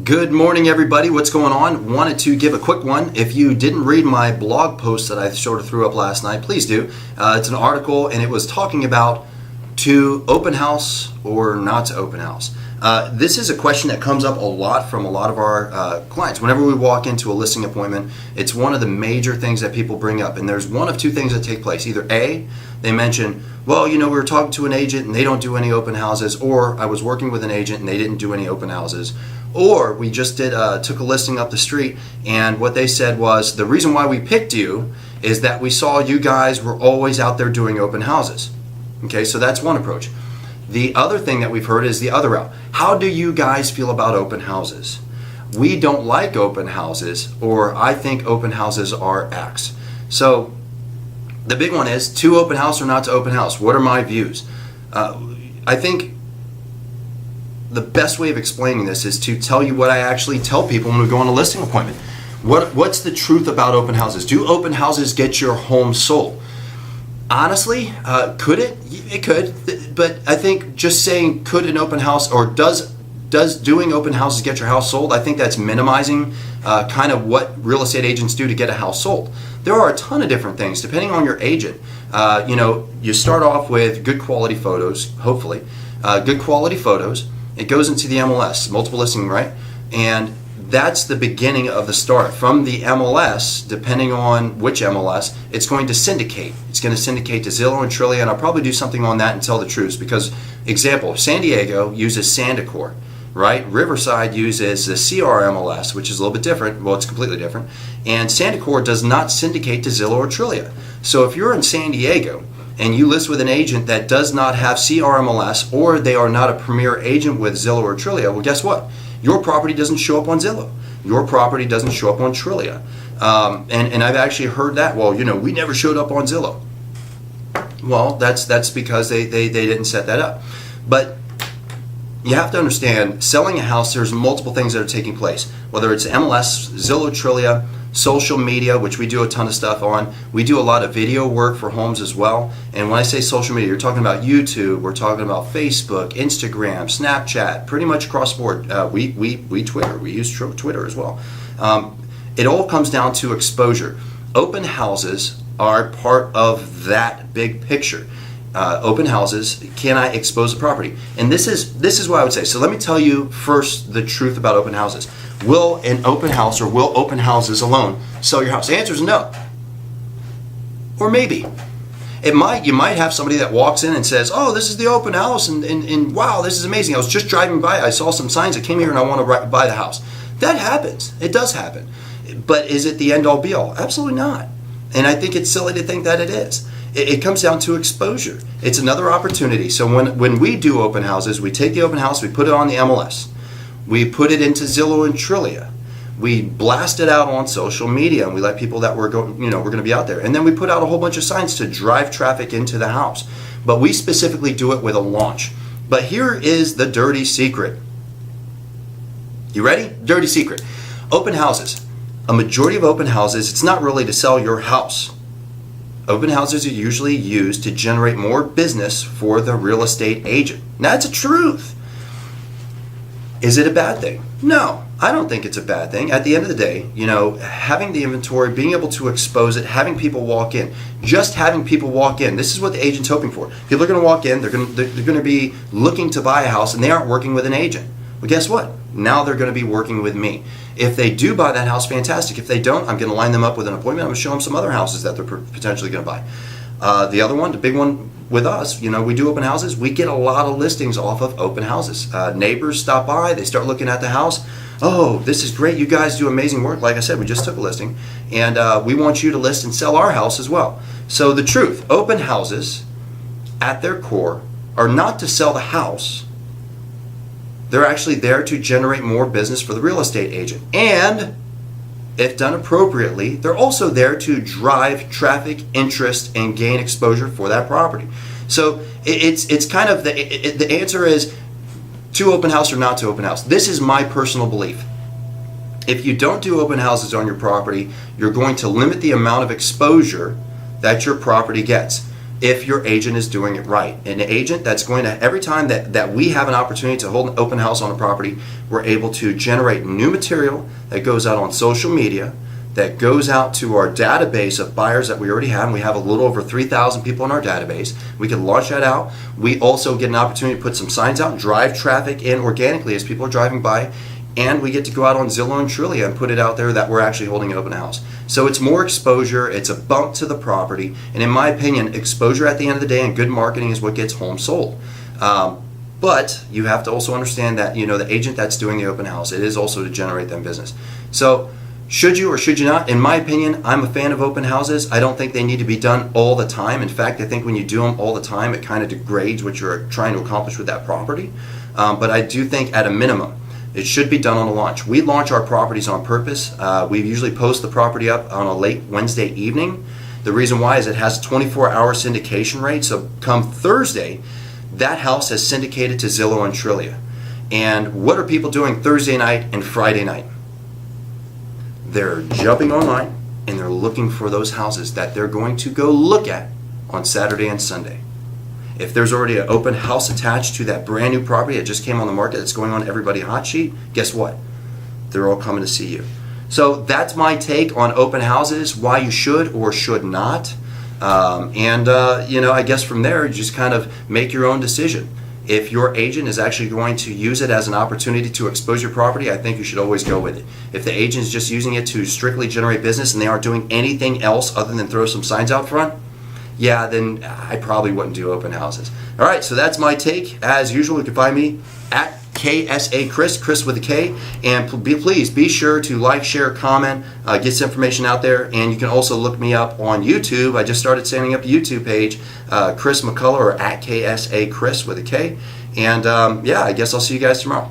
Good morning, everybody. What's going on? Wanted to give a quick one. If you didn't read my blog post that I sort of threw up last night, please do. It's an article, and it was talking about to open house or not to open house. This is a question that comes up a lot from a lot of our clients. Whenever we walk into a listing appointment, it's one of the major things that people bring up. And there's one of two things that take place. Either A, they mention, well, we were talking to an agent and they don't do any open houses, or I was working with an agent and they didn't do any open houses. Or we just took a listing up the street, and what they said was, the reason why we picked you is that we saw you guys were always out there doing open houses. Okay, so that's one approach. The other thing that we've heard is the other route. How do you guys feel about open houses? We don't like open houses, or I think open houses are X. So the big one is to open house or not to open house. What are my views? I think the best way of explaining this is to tell you what I actually tell people when we go on a listing appointment. What's the truth about open houses? Do open houses get your home sold? Honestly, could it? It could, but I think just saying could an open house, or does doing open houses get your house sold? I think that's minimizing kind of what real estate agents do to get a house sold. There are a ton of different things depending on your agent. You start off with good quality photos, hopefully, good quality photos. It goes into the MLS, multiple listing, right? And that's the beginning of the start. From the MLS, depending on which MLS, it's going to syndicate. It's going to syndicate to Zillow and Trillia, and I'll probably do something on that and tell the truth. Because, example, San Diego uses Sandicor, right? Riverside uses the CR MLS, which is a little bit different. Well, it's completely different. And Sandicor does not syndicate to Zillow or Trillia. So if you're in San Diego and you list with an agent that does not have CRMLS, or they are not a premier agent with Zillow or Trillia, well, guess what? Your property doesn't show up on Zillow. Your property doesn't show up on Trillia. And I've actually heard that, well, we never showed up on Zillow. Well, that's because they didn't set that up. But you have to understand, selling a house, there's multiple things that are taking place. Whether it's MLS, Zillow, Trillia, social media, which we do a ton of stuff on. We do a lot of video work for homes as well. And when I say social media, you're talking about YouTube, we're talking about Facebook, Instagram, Snapchat, pretty much across the board. We Twitter, we use Twitter as well. It all comes down to exposure. Open houses are part of that big picture. Open houses, can I expose the property? And this is what I would say. So let me tell you first the truth about open houses. Will an open house, or will open houses alone sell your house? The answer is no. Or maybe. You might have somebody that walks in and says, oh, this is the open house, and wow, this is amazing. I was just driving by, I saw some signs, I came here and I want to buy the house. That happens. It does happen. But is it the end all be all? Absolutely not. And I think it's silly to think that it is. It comes down to exposure. It's another opportunity. So when we do open houses, we take the open house, we put it on the MLS. We put it into Zillow and Trillia. We blast it out on social media, and we let people that we're going to be out there. And then we put out a whole bunch of signs to drive traffic into the house. But we specifically do it with a launch. But here is the dirty secret. You ready? Dirty secret. Open houses. A majority of open houses, it's not really to sell your house. Open houses are usually used to generate more business for the real estate agent. Now, that's the truth. Is it a bad thing? No, I don't think it's a bad thing. At the end of the day, having the inventory, being able to expose it, having people walk in, just having people walk in. This is what the agent's hoping for. People are going to walk in, they're going to be looking to buy a house, and they aren't working with an agent. Well, guess what? Now they're going to be working with me. If they do buy that house, fantastic. If they don't, I'm going to line them up with an appointment. I'm going to show them some other houses that they're potentially going to buy. The other one, the big one with us, we do open houses. We get a lot of listings off of open houses. Neighbors stop by, they start looking at the house. Oh, this is great. You guys do amazing work. Like I said, we just took a listing, and we want you to list and sell our house as well. So the truth, open houses at their core are not to sell the house. They're actually there to generate more business for the real estate agent. And if done appropriately, they're also there to drive traffic, interest, and gain exposure for that property. So it's kind of the answer is to open house or not to open house. This is my personal belief. If you don't do open houses on your property, you're going to limit the amount of exposure that your property gets. if your agent is doing it right. An agent that's going to, every time that we have an opportunity to hold an open house on a property, we're able to generate new material that goes out on social media, that goes out to our database of buyers that we already have. And we have a little over 3,000 people in our database. We can launch that out. We also get an opportunity to put some signs out, drive traffic in organically as people are driving by, and we get to go out on Zillow and Trulia and put it out there that we're actually holding an open house. So it's more exposure, it's a bump to the property, and in my opinion, exposure at the end of the day and good marketing is what gets homes sold. But you have to also understand that, you know, the agent that's doing the open house, it is also to generate them business. So should you or should you not? In my opinion, I'm a fan of open houses. I don't think they need to be done all the time. In fact, I think when you do them all the time, it kind of degrades what you're trying to accomplish with that property. But I do think at a minimum, it should be done on a launch. We launch our properties on purpose. We usually post the property up on a late Wednesday evening. The reason why is it has a 24-hour syndication rate. So come Thursday, that house has syndicated to Zillow and Trulia. And what are people doing Thursday night and Friday night? They're jumping online and they're looking for those houses that they're going to go look at on Saturday and Sunday. If there's already an open house attached to that brand new property that just came on the market that's going on Everybody Hot Sheet, guess what? They're all coming to see you. So that's my take on open houses, why you should or should not. You know, I guess from there, you just kind of make your own decision. If your agent is actually going to use it as an opportunity to expose your property, I think you should always go with it. If the agent is just using it to strictly generate business and they aren't doing anything else other than throw some signs out front, yeah, then I probably wouldn't do open houses. All right, so that's my take. As usual, you can find me at KSA Kris, Kris with a K, and please be sure to like, share, comment, get this information out there, and you can also look me up on YouTube. I just started setting up a YouTube page, Chris McCullough, or at KSA Kris with a K, and yeah, I guess I'll see you guys tomorrow.